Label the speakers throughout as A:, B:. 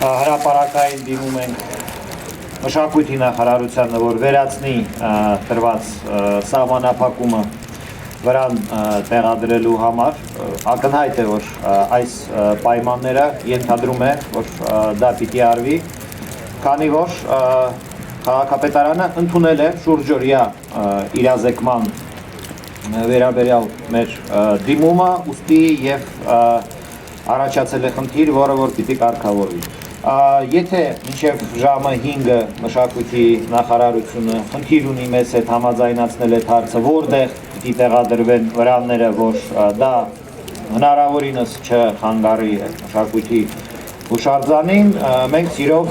A: հրապարակային դիմում ենք մշակույթի նախարարությանը, որ վերացնի տրված սահմանափակումը վրան տեղադրելու համար, ակնհայտ է, որ այս պայմանները ենթադրում է, որ դա պիտի արվի, քանի որ քաղաքապետարանը ընդունել է շուրջօրյա իրազեկման վերաբերյալ մեր դիմումը, ուստի եւ առաջացել է խնդիր, որը որ պիտի կարգավորվի։ Եթե մինչև ժամը 5-ը մշակույթի նախարարությունը խնդիր ունի մեզ հետ համաձայնացնել այդ հարցը, որտեղ պիտի տեղադրվեն վրանները, որ դա հնարավորինս չխանգարի մշակույթի հուշարձանին, մենք սիրով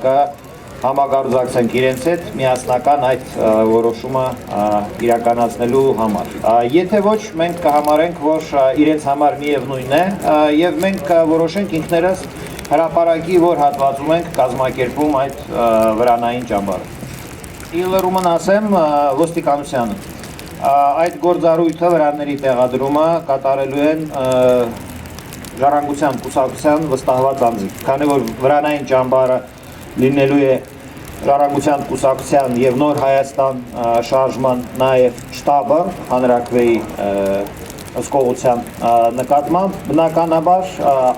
A: կհամագործակցենք իրենց հետ միասնական այդ որոշումը իրականացնելու համար։ Եթե ոչ, մենք կհամարենք, որ իրենց համար միևնույն է եւ մենք կորոշենք ինքներս հրապարակի, որ հատվածում ենք կազմակերպում այդ վրանային ճամբարը։ Իլրումն ասեմ ոստիկանությանը։ Այդ գործառույթը վրանների տեղադրումը կատարելու են ժառանգության կուսակցության վստահված անձինք, քանի որ վրանային ճամբարը լինելու է ժառանգության կուսակցության եւ Նոր Հայաստան շարժման նաեւ շտաբը հանրակրվեի ըսկողության նկատմամբ, բնականաբար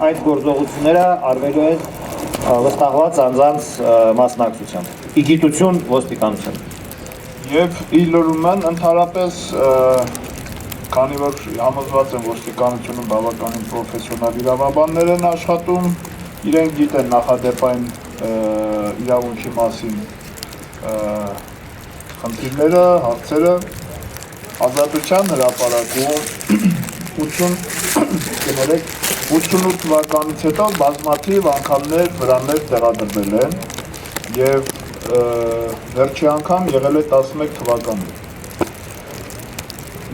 A: այդ գործողությունները արվելու են վստահված անձանց մասնակցությամբ։ Իգիտություն ոստիկանության։
B: Եվ իլրումն ընդհանրապես քանի որ համոզված եմ ոստիկանությունում բավականին պրոֆեսիոնալ իրավաբաններ են աշխատում, իրենք գիտեն նախադեպային իրավունքի մասին խնդիրները, հարցերը, ազատության հրապարակում 88 թվականից հետո բազմաթիվ անգամներ վրաններ տեղադրվել են եւ վերջի անգամ եղել է 11 թվականին։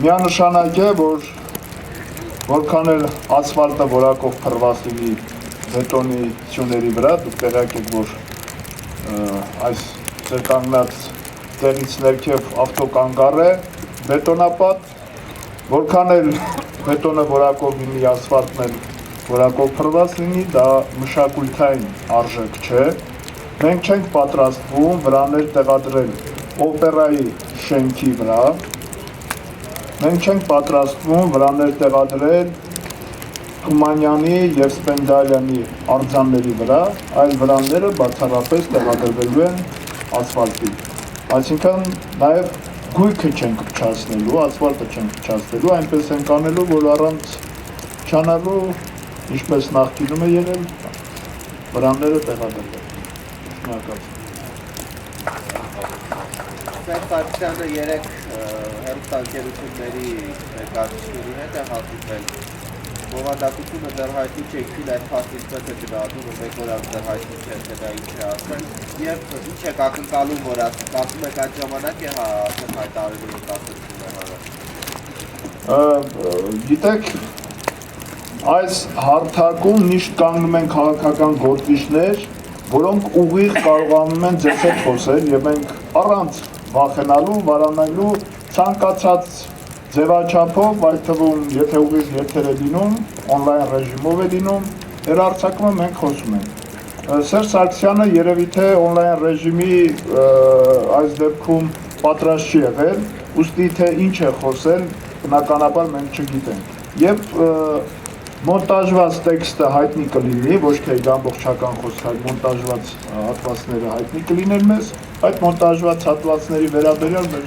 B: Միանշանակ է, որ որքան էլ ասֆալտը որակով փռված լինի բետոնի սյուների վրա, դուք տեղյակ եք, որ այս ձեր կանգնած տեղից ներքև ավտոկանգառ է, բետոնապատ, որքան էլ բետոնը որակով լինի, ասֆալտն էլ որակով փռված լինի, դա մշակութային արժեք չէ։ Մենք չենք պատրաստվում վրաներ տեղադրել օպերայի շենքի վրա, մենք չենք պատրաստվում վրաներ տեղադրել Թումանյանի եւ Սպենդալյանի արձանների վրա, այլ վրանները բացառապես տեղադրվելու են ասֆալտի։ Այսինքն նաեւ գույքը չենք փչացնելու, ասֆալտը չենք փչացնելու, այնպես ենք անելու, որ առանց չանալու, ինչպես նախկինում է եղել, վրանները տեղադրվել։
C: Սերտ Սարգսյանը երեք հեռուստաընկերությունների ներկայացուցիչների հետ է հանդիպել։ Բովանդակությունը դեռ հայտնի չէ, ինչին այդ փաստից պետք է գնահատում, մեկ օր դեռ հայտնի չէ, թե դա ինչ է ասել, եւ ինչ եք ակնկալում, որ ասում եք այդ ժամանակ է ասել հայտարարելու
B: Գիտեք, այս հարթակում միշտ կանգնում են քաղաքական գործիչներ, որոնք ուղիղ կարողանում են ձեզ հետ խոսել եւ մենք առանց վախենալու, վարանալու ցանկացած ձևաչափով, այդ թվում, եթե ուղիղ եթեր է լինում, on-line ռեժիմով է լինում, հեռարձակումը մենք խոսում ենք։ Սերժ Սարգսյանը երևի թե on-line ռեժիմի այս դեպքում պատրաստ չի եղել, ուստի թե ինչ է խոսել, բնականաբար մենք չգիտենք։ Եվ մոնտաժված տեքստը հայտնի կլինի, ոչ թե իր ամբողջական խոսքը, այլ մոնտաժված հատվածները հայտնի կլիներ մեզ, այդ մոնտաժված հատվածների վերաբերյալ մեր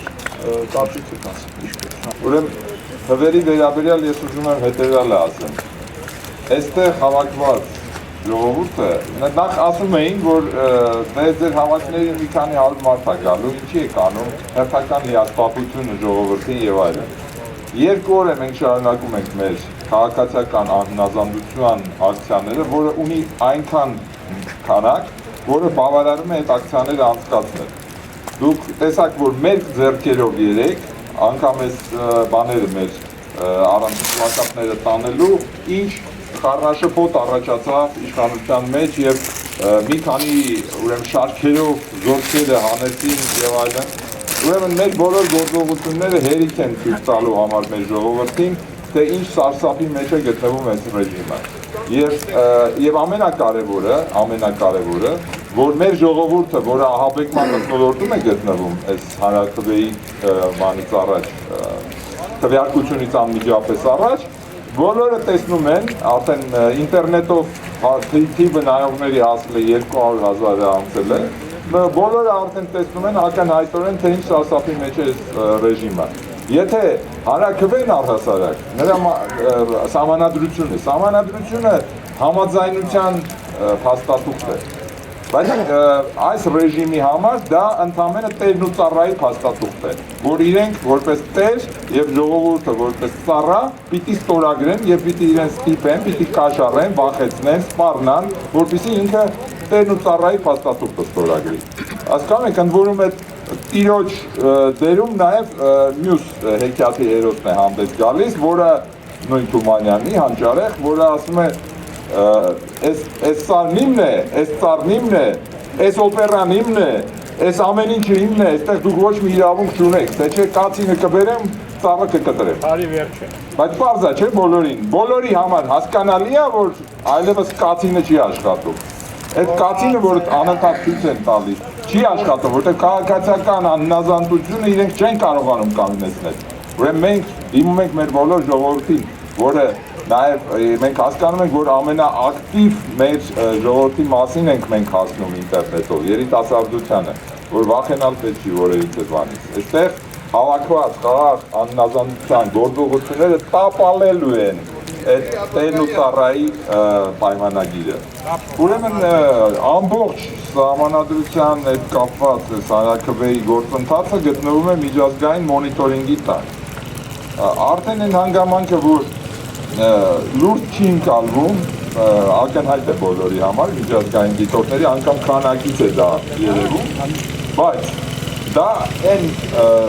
B: կարծիքը կասենք։
D: Ուրեմն հվերի վերաբերյալ ես ուզում եմ հետևյալը ասեմ։ Այստեղ հավաքված ժողովուրդը նախ ասում էին, որ ձեր հավաքների մի քանի 100 մարդ է գալու, ինչի է կանում, հերթական հիասթափությունը ժողովրդին եւ այլն։ 2 օր է մենք շարունակում ենք մեր քաղաքացիական անհնազանդության ակցիաները, որը ունի այնքան քանակ, որը բավարարում է այդ ակցիաները անցկացնել։ Դուք տեսաք, որ մեր ձեռքերով երեք, անգամ այս բաները մեր առանցքները տանելու, ինչ խառնաշփոթ առաջացավ իշխանության մեջ եւ մի քանի ուրեմն շարքերով զորքերը հանեցին եւ այլն։ Ուրեմն մեր բոլոր գործողությունները հերիք են ցույց տալու համար մեր ժողովրդին, թե ինչ սարսափի մեջ է գտնվում այս ռեժիմը։ Եվ ամենակարևորը, որ մեր ժողովուրդը, որը ահաբեկման մթնոլորտում է գտնվում, այս հանրաքվեի մանից առաջ, քվեարկությունից անմիջապես առաջ, բոլորը տեսնում են, արդեն ինտերնետով թիվը նայողների հասել է 200,000-ը անցել է, բոլորը արդեն տեսնում են ակնհայտորեն, թե ինչ սարսափի մեջ է ռեժիմը։ Եթե հանրաքվեն առհասարակ, նրա սահմանադրությունը համաձայնության փաստաթուղթ է, բայց այս ռեժիմի համար դա ընդամենը տերն ու ծառայի փաստաթուղթ է, որ իրենք որպես տեր եւ ժողովուրդը որպես ծառա պիտի ստորագրեն եւ պիտի իրեն ստիպեն, պիտի կաշառեն, վախեցնեն, սպառնան, որպեսզի ինքը տերն ու ծառայի փաստաթուղթը ստորագրի։ Հասկանում եք, ընդ որում այդ տիրոջ դերում նաև մյուս հեքիաթի հերոսն է հանդես գալիս, որը նույն Թումանյանի հանճարեղ, որը ասում է «Էս ծառն իմն է, էս ծառն իմն է, էս օպերան իմն է, էս ամեն ինչը իմն է, այստեղ դուք ոչ մի իրավունք չունեք, թե չէ կացինը կբերեմ, ծառը կկտրեմ»։
E: Արի վերջը։
D: Բայց պարզ է, չէ, բոլորին, բոլորի համար հասկանալի է, որ այլևս կացինը չի աշխատում։ Այդ կացինը, որ անընդհատ ցույց են տալիս, չի աշխատում, որտեղ քաղաքացիական անհնազանդությունը իրենք չեն կարողանում կանգնեցնել։ Ուրեմն մենք դիմում ենք մեր բոլոր ժողովրդին, որը նաև մենք հասկանում ենք, որ ամենաակտիվ մեր ժողովրդի մասին ենք մենք հասնում ինտերնետով, երիտասարդությանը, որ վախենալ պետք չի որևիցե բանից։ Այստեղ հավաքված խաղաղ անհնազանդության գործողությունները տապալելու են այդ տերն ու ծառայի պայմանագիրը։ Ուրեմն ամբողջ սահմանադրության հետ կապված հանրաքվեի գործընթացը գտնվում է միջազգային մոնիտորինգի տակ։ Արդեն այն հանգամանքը, որ լուրջ չի ընկալվում, ակնհայտ է բոլորի համար, միջազգային դիտորդների, անգամ քանակից է դա երևում, բայց դա այն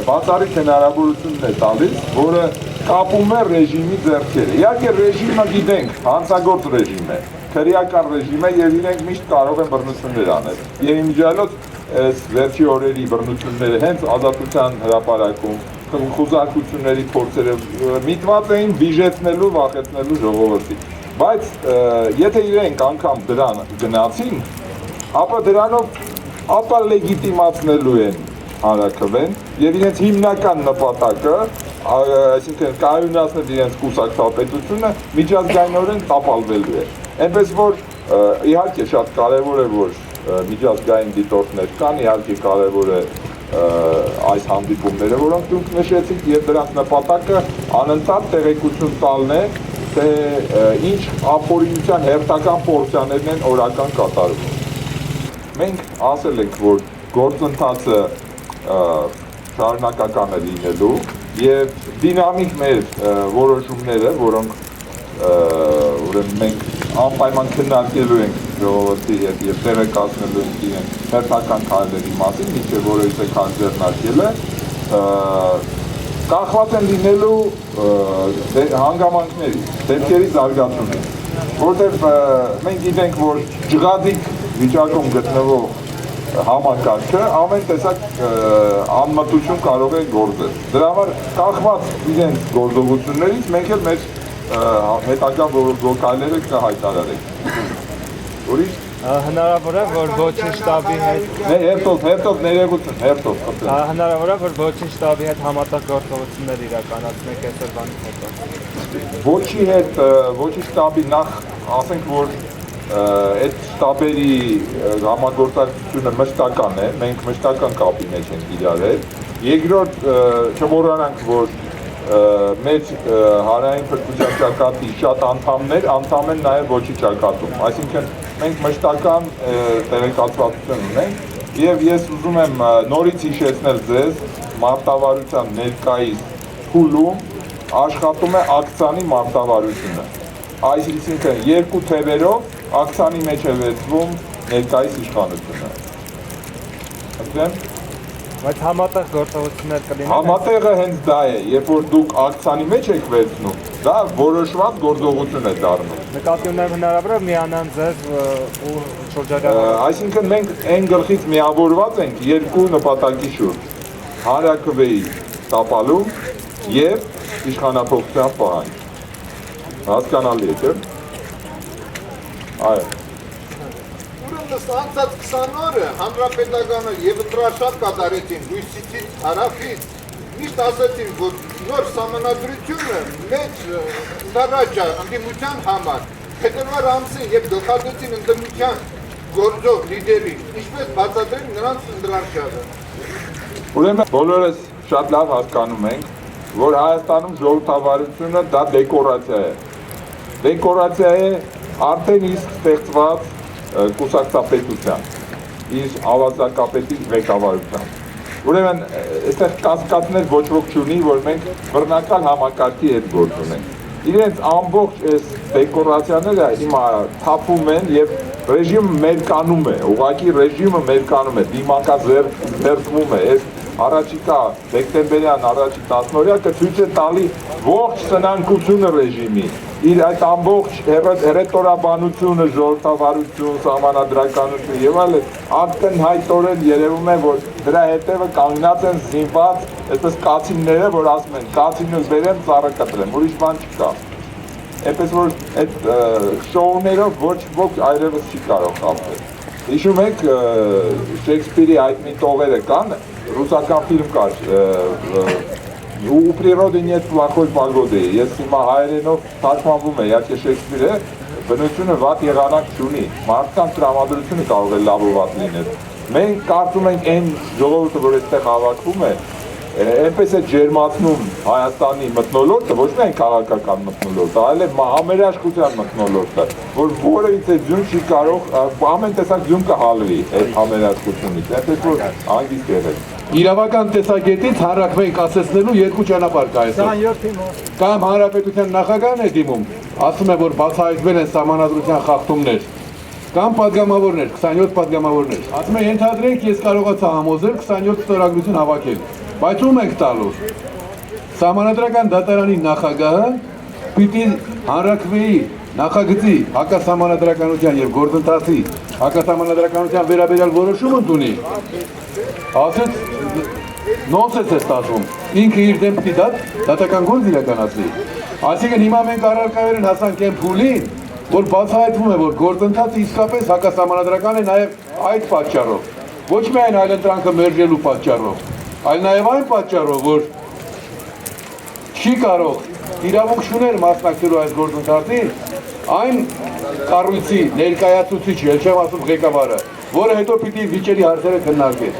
D: բացառիկ հնարավորությունն է տալիս, որը կապում է ռեժիմի ձեռքերը։ Իհարկե ռեժիմը գիտենք, հանցագործ ռեժիմ է, քրեական ռեժիմ է եւ իրենք միշտ կարող են բռնություններ անել։ Եվ իմիջիալոց այս վերջի օրերի բռնությունները հենց Ազատության հրապարակում խուզարկությունների փորձերը միտված էին բիժեցնելու, վախեցնելու ժողովրդին։ Բայց եթե իրենք անգամ դրան գնացին, ապա դրանով լեգիտիմացնելու են հանրաքվեն եւ իրենց հիմնական նպատակը, այսինքն կայունացնել իրենց կուսակցապետությունը միջազգայինորեն տապալվելու է։ Այնպես որ իհարկե շատ կարևոր է, որ միջազգային դիտորդներ կան, իհարկե կարևոր է այս հանդիպումները, որոնք դուք նշեցիք, եւ դրանց նպատակը անընդհատ տեղեկություն տալն է, թե ինչ ապօրինության հերթական պորցիաներն են օրական կատարում։ Մենք ասել ենք, որ գործընթացը շարունակական է լինելու եւ դինամիկ մեր որոշումները, որոնք ուրեմն մենք անպայման քննարկելու ենք ժողովրդի հետ եւ տեղեկացնելու ենք իրենց հերթական քայլերի մասին, ինչը որովհետեւ քան ձեռնարկել է, կախված են լինելու հանգամանքների, դեպքերի զարգացումից, որտեղ մենք գիտենք, որ ջղադիկ վիճակում գտնվող համակարգը ամեն տեսակ անմտություն կարող է գործել։ Դրա համար կախված իրենց գործողություններից մենք էլ մեր հետագա գործակալները կհայտարարենք։ Ուրիշ
E: հնարավոր է, որ ոչինչ շտաբի հետ
D: հերթով ներեգություն, հերթով
E: հնարավոր է, որ ոչինչ շտաբի հետ համատեղ գործողություններ իրականացնենք այսօրվանից հետո։
D: Ոչինչ շտաբի նախ ասենք, որ այդ շտաբերի համագործակցությունը մշտական է, մենք մշտական կապի մեջ ենք իրար հետ։ Երկրորդ չմոռանանք, որ մեր հանրային փրկության ճակատի շատ անդամ են նաև ոչի ճակատում, այսինքն մենք մշտական տեղեկացվածություն ունենք եւ ես ուզում եմ նորից հիշեցնել ձեզ մարտավարության ներկայիս փուլում աշխատում է ակցիանի մարտավարությունը, այսինքն երկու թևերով ակցիանի մեջ է վերցվում ներկայիս իշխանությունը։
E: Բայց համատեղ գործողություններ կլինեն։
D: Համատեղը հենց դա է, երբ որ դուք ակցիանի մեջ եք վերցնում, դա որոշված գործողություն է դառնում։
E: Նկատի ունեմ հնարավոր է միանան ձեզ ու շրջագայում։
D: Այսինքն մենք այն գլխից միավորված ենք երկու նպատակի շուրջ՝ հանրաքվեի տապալում եւ իշխանափոխության պահանջ։ Հասկանալի է, չէ՞։ Այո։
F: Ուրեմն ըստ անցած 20 օրը հանրապետականը եւ ընտրաշարժ կատարեցին լույսից հարավից, միշտ ասացին, որ նոր սահմանադրությունը մեծ դարաճ է ընդդիմության համար, փետրվար ամսին եւ գլխատեցին ընդդիմության գործող լիդերի, ինչպես բացատրել նրանց ընտրաշարժը։
D: Ուրեմն բոլորս շատ լավ հասկանում ենք, որ Հայաստանում ժողովրդավարությունը դա դեկորացիա է։ Դեկորացիա է արդեն իսկ ստեղծված կուսակցապետության, իր ավազակապետի ղեկավարությամբ։ Ուրեմն, այստեղ կասկածներ ոչ ոք չունի, որ մենք բռնակալ համակարգի հետ գործ ունենք։ Իրենց ամբողջ այս դեկորացիաները հիմա թափում են եւ ռեժիմը մերկանում է, ուղղակի ռեժիմը մերկանում է, դիմակազերծվում է, այս առաջիկա դեկտեմբերյան առաջի 10-օրյակը ցույց է տալի ողջ սնանկությունը ռեժիմի, իր այդ ամբողջ հռետորաբանությունը, ժողովրդավարություն, սահմանադրականություն եւ այլն ակնհայտորեն երևում է, որ դրա հետևը կանգնած են զինված այսպես կացինները, որ ասում են կացինը բերեմ, ծառը կտրեմ, ուրիշ բան չկա։ Այնպես որ այդ շոուներով ոչ ոք այլևս չի կարող խաբել։ Հիշում եք Շեքսպիրի այդ մի տողերը կան, ռուսական ֆիլմ կար «У природы нет плохой погоды», ես հիմա հայերենով թարգմանվում է, իհարկե Շեքսպիրը բնությունը վատ եղանակ չունի, մարդկանց տրամադրությունը կարող է լավ ու վատ լինել։ Մենք կարծում ենք այն ժողովուրդը, որ այստեղ հավաքվում է, այնպես է ջերմացնում Հայաստանի մթնոլորտը, ոչ միայն քաղաքական մթնոլորտը, այլև համերաշխության մթնոլորտը, որ որևիցե ձյուն չի կարող, ամեն տեսակ ձյուն կհալվի այդ համերաշխությունից, այնպես որ հանգիստ եղեք։
G: Իրավական տեսակետից հանրաքվեին կասեցնելու երկու ճանապարհ կա այսօր։ Կամ հանրապետության նախագահն է դիմում, ասում է, որ բացահայտվել են սահմանադրության խախտումներ, կամ պատգամավորներ, 27 պատգամավորներ։ Ասում է, ենթադրենք ես կարողացա համոզել 27 ստորագրություն հավաքել, բայց ում եք տալու։ Սահմանադրական դատարանի նախագահը պիտի հանրաքվեի նախագծի հակասահմանադրականության եւ գործընթացի հակասահմանադրականության վերաբերյալ որոշում ընդունի։ Ասեց նոնսենս է ստացվում, ինքը իր դեմ պիտի դատական գործ իրականացնի։ Այսինքն հիմա մենք առարկայորեն հասանք այն փուլին, որ բացահայտվում է, որ գործընթացը իսկապես հակասահմանադրական է նաև այդ պատճառով, ոչ միայն այլընտրանքը մերժելու պատճառով, այլ նաև այն պատճառով, որ չի կարող իրավունք չուներ մասնակցելու այս գործընթացին այն կառույցի ներկայացուցիչը, չեմ ասում ղեկավարը, որը հետո պիտի վիճելի հարցերը քննարկի։